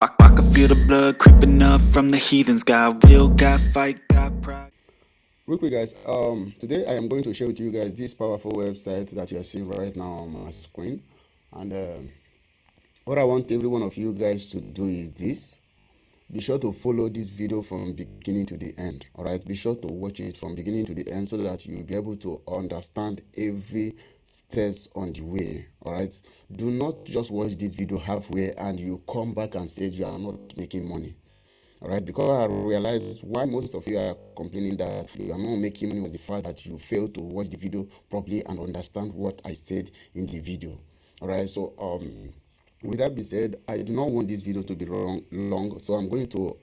I can feel the blood creeping up from the heathens. Got will, got fight, got pride. Real quick, guys. Today I am going to share with you guys this powerful website that you are seeing right now on my screen. And what I want every one of you guys to do is this. Be sure to follow this video from beginning to the end. All right, be sure to watch it from beginning to the end so that you'll be able to understand every steps on the way. All right, do not just watch this video halfway and you come back and say you are not making money. All right, because I realized why most of you are complaining that you are not making money was the fact that you failed to watch the video properly and understand what I said in the video. All right, so with that being said, I do not want this video to be long, so I'm going to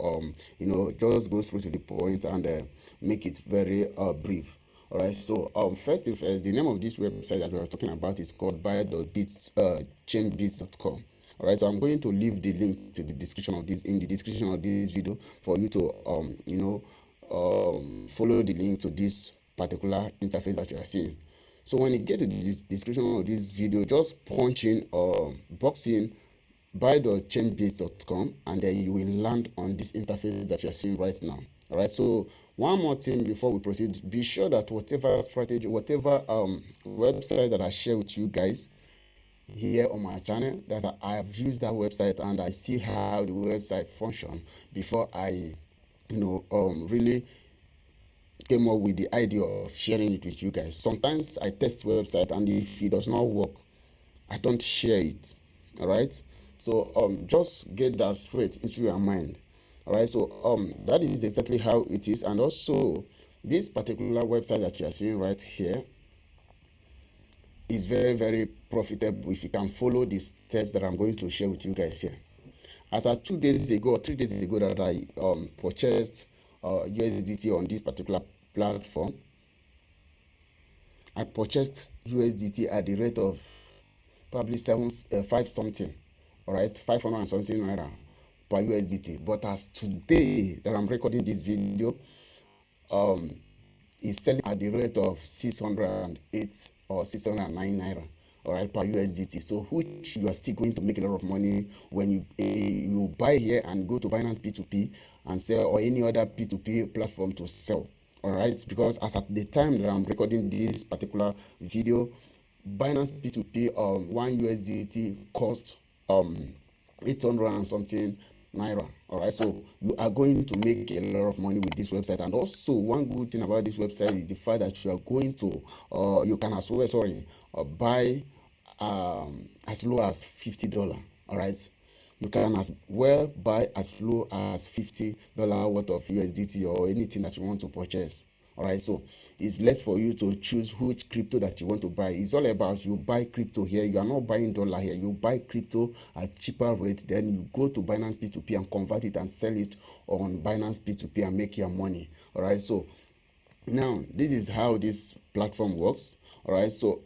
just go straight to the point and make it very brief. All right, so first thing first, the name of this website that we are talking about is called buy.chainbits.com. All right, so I'm going to leave the link to the description of this in the description of this video for you to follow the link to this particular interface that you are seeing. So when you get to the description of this video, just punch in box in buy.chainbits.com and then you will land on this interface that you are seeing right now. All right, so one more thing before we proceed, be sure that whatever strategy, whatever website that I share with you guys here on my channel, that I have used that website and I see how the website function before I really came up with the idea of sharing it with you guys. Sometimes I test website and if it does not work, I don't share it. All right, so just get that straight into your mind. All right, so that is exactly how it is. And also this particular website that you are seeing right here is very, very profitable if you can follow the steps that I'm going to share with you guys here. As of 2 days ago or 3 days ago that I purchased USDT on this particular platform, I purchased USDT at the rate of probably 5 something, all right, 500 and something naira per USDT. But as today that I'm recording this video, is selling at the rate of 608 or 609 naira, all right, per USDT. So which you are still going to make a lot of money when you buy here and go to Binance P2P and sell, or any other P2P platform to sell. All right, because as at the time that I'm recording this particular video, Binance P2P 1 USDT cost 800 and something naira. All right, so you are going to make a lot of money with this website. And also one good thing about this website is the fact that you are going to you can as well buy as low as $50. All right, you can as well buy as low as $50 worth of USDT or anything that you want to purchase. All right, so it's less for you to choose which crypto that you want to buy. It's all about you buy crypto here. You are not buying dollar here. You buy crypto at cheaper rate, then you go to Binance P2P and convert it and sell it on Binance P2P and make your money. All right, so now this is how this platform works. All right, so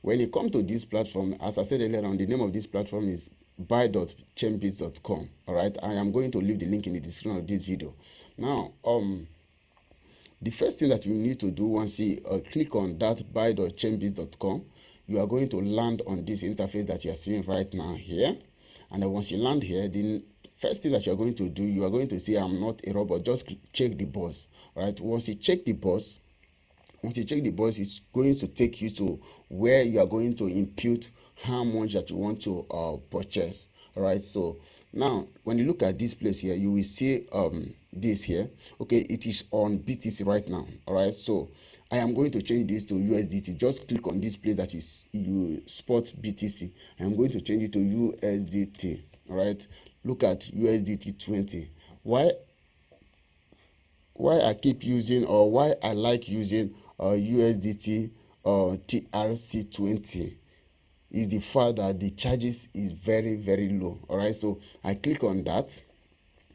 when it comes to this platform, as I said earlier on, the name of this platform is buy.chainbits.com. all right, I am going to leave the link in the description of this video. Now the first thing that you need to do once you click on that buy.chainbits.com, you are going to land on this interface that you are seeing right now here. And then once you land here, the first thing that you are going to do, you are going to see I'm not a robot. Just check the box. All right, once you check the box, it's going to take you to where you are going to impute how much that you want to purchase. All right, so now when you look at this place here, you will see this here. Okay, it is on BTC right now. All right, so I am going to change this to USDT. Just click on this place that you spot BTC. I am going to change it to USDT. All right, look at USDT 20. Why I keep using, or why I like using USDT TRC20 is the fact that the charges is very, very low. All right, so I click on that.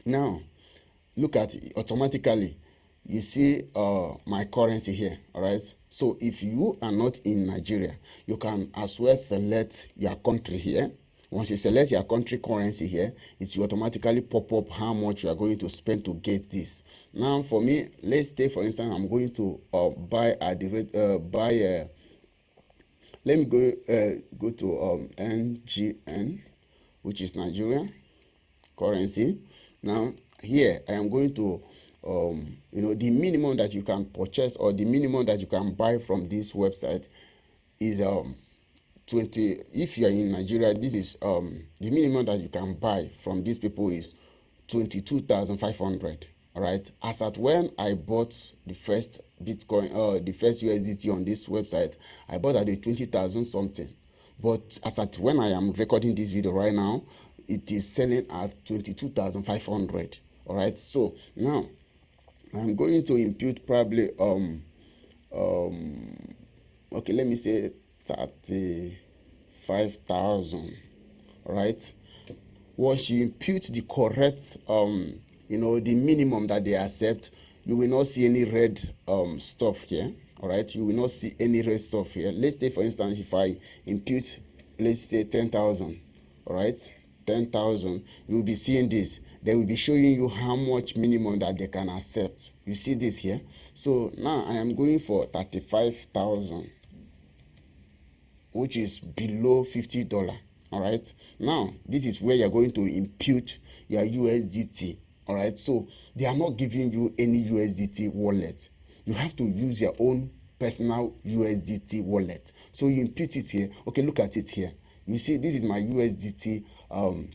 Now look at it. Automatically you see my currency here. All right, so if you are not in Nigeria, you can as well select your country here. Once you select your country currency here, it will automatically pop up how much you are going to spend to get this. Now for me, let's say for instance I'm going to buy at the rate let me go to NGN, which is Nigeria currency. Now here I am going to the minimum that you can purchase, or the minimum that you can buy from this website is 20. If you are in Nigeria, this is the minimum that you can buy from these people is 22,500. all right, as at when I bought the first Bitcoin, the first USDT on this website, I bought at the 20,000 something. But as at when I am recording this video right now, it is selling at 22,500. all right, so now I'm going to impute probably okay, let me say 35,000. all right. Once you impute the correct the minimum that they accept, you will not see any red stuff here. all right, you will not see any red stuff here. Let's say, for instance, if I impute, let's say 10,000. all right, 10,000, you will be seeing this. They will be showing you how much minimum that they can accept. You see this here. So now I am going for 35,000, which is below $50. all right, now this is where you're going to impute your USDT. all right, so they are not giving you any USDT wallet. You have to use your own personal USDT wallet. So you impute it here. Okay, look at it here. You see, this is my USDT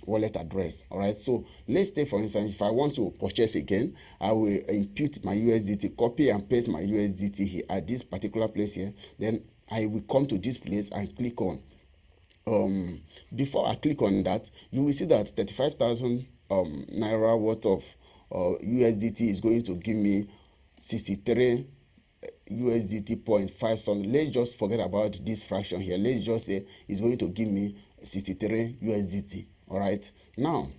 wallet address. all right, so let's say, for instance, if I want to purchase again, I will impute my USDT, copy and paste my USDT here at this particular place here. Then I will come to this place and click on before I click on that, you will see that 35,000 naira worth of USDT is going to give me 63 USDT 0.5 something. Let's just forget about this fraction here. Let's just say it's going to give me 63 USDT. all right, now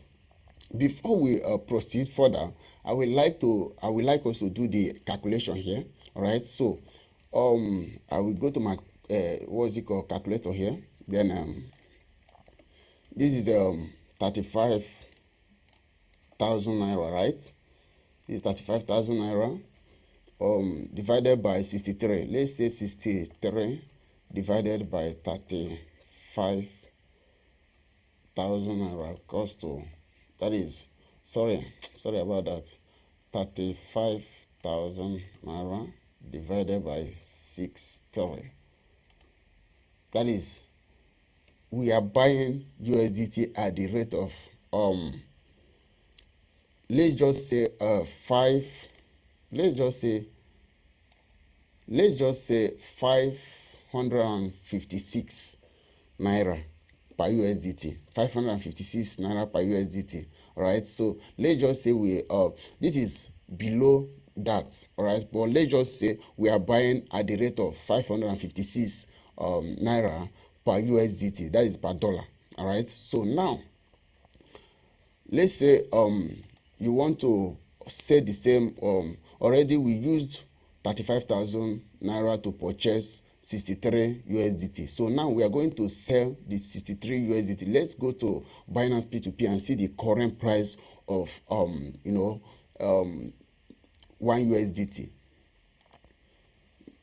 before we proceed further, I would like us to do the calculation here. all right, so I will go to my calculator here. Then this is 35,000 naira, right? This is 35,000 naira divided by 63. Let's say 63 divided by 35,000 naira equals to, that is, sorry about that, 35,000 naira divided by 63. That is, we are buying USDT at the rate of let's just say 556 naira per USDT. 556 naira per USDT. all right, so let's just say we this is below that. all right, but let's just say we are buying at the rate of 556 naira per USDT, that is per dollar. all right, so now let's say you want to say the same. Already we used 35,000 naira to purchase 63 USDT. So now we are going to sell the 63 USDT. Let's go to Binance P2P and see the current price of 1 USDT.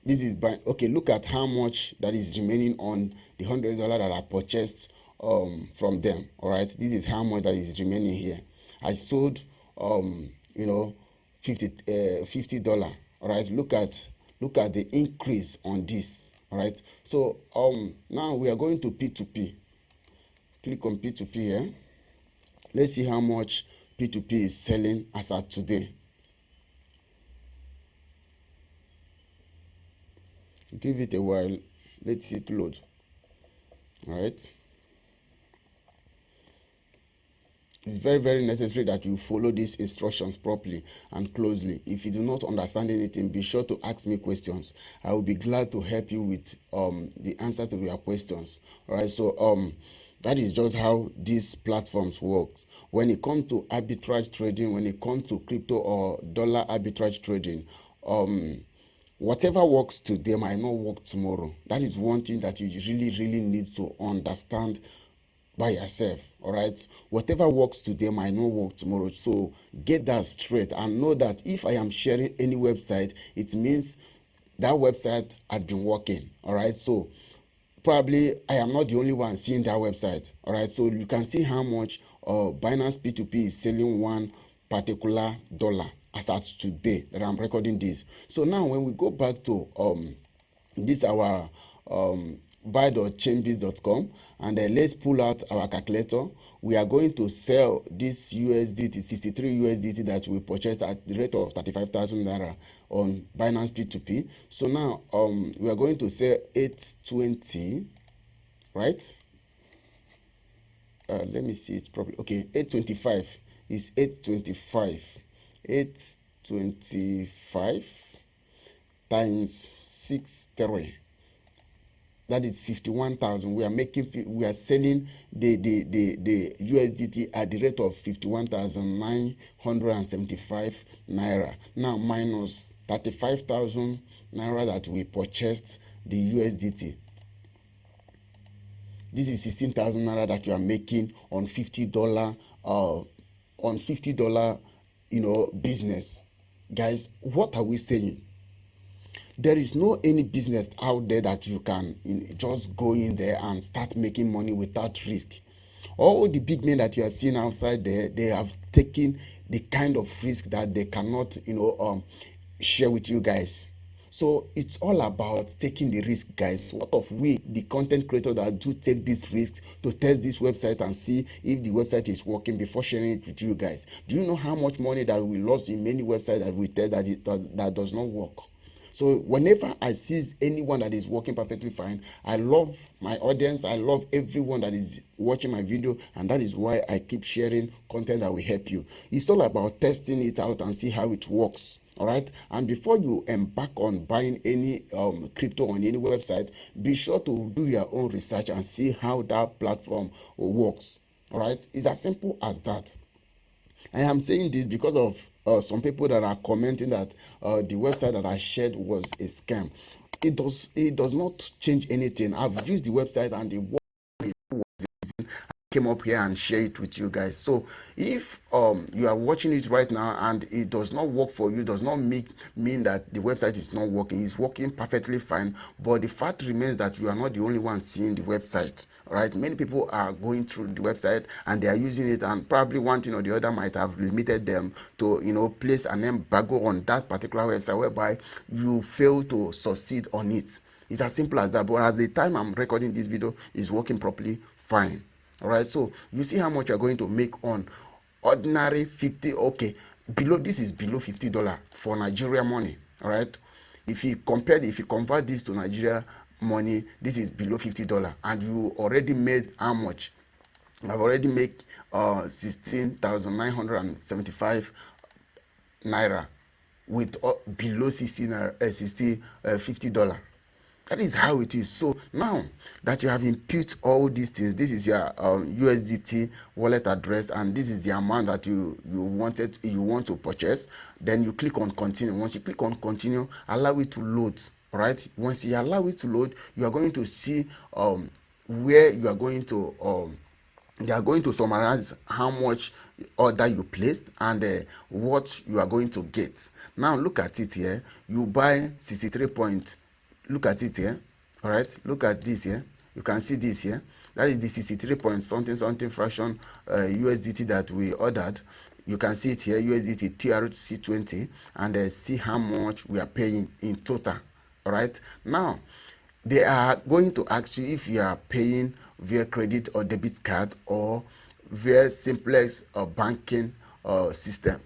This is okay, look at how much that is remaining on the $100 that I purchased from them. all right, this is how much that is remaining here. I sold $50. all right, look at the increase on this. all right, so now we are going to P2P. Click on P2P here. Let's see how much P2P is selling as at today. Give it a while. Let's see it load. all right, it's very, very necessary that you follow these instructions properly and closely. If you do not understand anything, be sure to ask me questions. I will be glad to help you with the answers to your questions. all right, so that is just how these platforms work. When it comes to arbitrage trading, when it comes to crypto or dollar arbitrage trading, whatever works today might not work tomorrow. That is one thing that you really need to understand by yourself. all right, whatever works today might not work tomorrow. So get that straight and know that if I am sharing any website, it means that website has been working. all right, so probably I am not the only one seeing that website. all right, so you can see how much Binance P2P is selling one particular dollar as at today that I'm recording this. So now when we go back to this our buy.chainbase.com, and let's pull out our calculator. We are going to sell this USDT 63 USDT that we purchased at the rate of 35,000 naira on Binance P2P. So now we are going to sell 820, right? Let me see it properly. Okay, 825 is 825. 825 times 63, that is 51,000. We are selling the USDT at the rate of 51,975 naira. Now minus 35,000 naira that we purchased the USDT. This is 16,000 naira that you are making on $50 business. Guys, what are we saying? There is no any business out there that you can just go in there and start making money without risk. All the big men that you are seeing outside there, they have taken the kind of risk that they cannot share with you guys. So it's all about taking the risk, guys. What of we, the content creators that do take this risk to test this website and see if the website is working before sharing it with you guys? Do you know how much money that we lost in many websites that we test that does not work? So whenever I see anyone that is working perfectly fine, I love my audience. I love everyone that is watching my video, and that is why I keep sharing content that will help you. It's all about testing it out and see how it works. All right, and before you embark on buying any crypto on any website, be sure to do your own research and see how that platform works. All right, it's as simple as that. I am saying this because of some people that are commenting that the website that I shared was a scam. It does not change anything. I've used the website and the came up here and share it with you guys. So if you are watching it right now and it does not work for you, does not mean that the website is not working. It's working perfectly fine, but the fact remains that you are not the only one seeing the website. All right, many people are going through the website and they are using it, and probably one thing or the other might have limited them to place an embargo on that particular website whereby you fail to succeed on it. It's as simple as that. But at the time I'm recording this video, it's working properly fine. All right, so you see how much you're going to make on ordinary 50. Okay, below, this is below $50 for Nigeria money. All right, if you convert this to Nigeria money, this is below $50, and you already made how much? I've already made 16,975 naira with below $50. That is how it is. So now that you have input all these things, this is your USDT wallet address, and this is the amount that you want to purchase. Then you click on continue. Once you click on continue, allow it to load. All right. Once you allow it to load, you are going to see where you are going to they are going to summarize how much order you placed and what you are going to get. Now look at it here. You buy 63 point. Look at it here. All right, look at this here. You can see this here. That is the 63 point something fraction USDT that we ordered. You can see it here, USDT TRC20, and see how much we are paying in total. All right, now they are going to ask you if you are paying via credit or debit card or via simplex or banking system,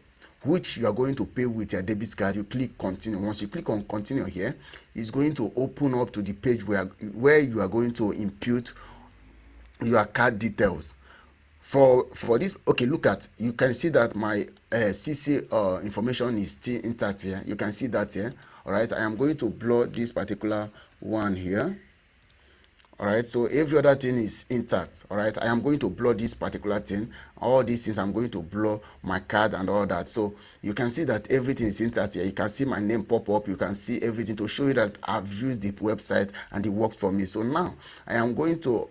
which you are going to pay with your debit card. You click continue. Once you click on continue here, it's going to open up to the page where you are going to input your card details. For this, okay, look at, you can see that my CC information is still intact here. You can see that here. All right, I am going to blur this particular one here. All right, so every other thing is intact. All right, I am going to blur this particular thing. All these things I'm going to blur, my card and all that. So you can see that everything is intact here. You can see my name pop up. You can see everything to show you that I've used the website and it worked for me. So now I am going to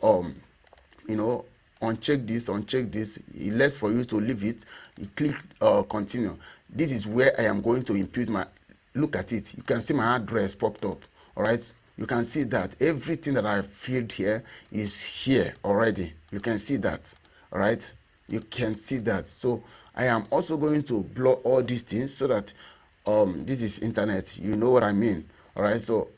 uncheck this. Less for you to leave it. You click continue. This is where I am going to input my, look at it. You can see my address popped up. All right, you can see that everything that I filled here is here already. You can see that. All right, You can see that. So I am also going to block all these things so that this is internet, you know what I mean. All right, so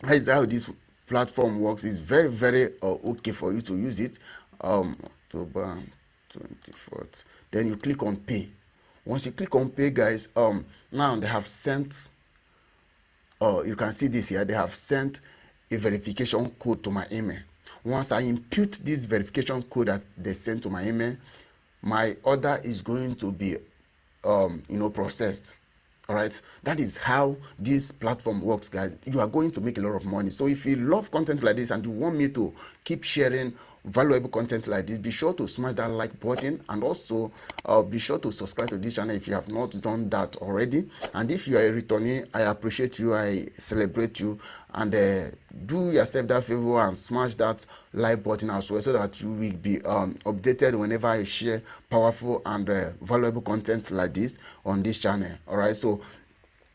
that is how this platform works. It's very very okay for you to use it. October 24th, then you click on pay. Once you click on pay, guys, now they have sent, you can see this here, they have sent a verification code to my email. Once I input this verification code that they sent to my email, my order is going to be processed. All right, that is how this platform works, guys. You are going to make a lot of money. So if you love content like this and you want me to keep sharing valuable content like this, be sure to smash that like button, and also be sure to subscribe to this channel if you have not done that already. And if you are a returnee, I appreciate you, I celebrate you, and do yourself that favor and smash that like button as well, so that you will be updated whenever I share powerful and valuable content like this on this channel. All right, so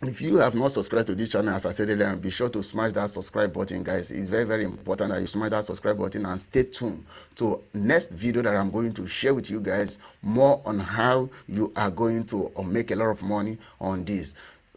if you have not subscribed to this channel, as I said earlier, be sure to smash that subscribe button, guys. It's very very important that you smash that subscribe button, and stay tuned to next video that I'm going to share with you guys more on how you are going to make a lot of money on this.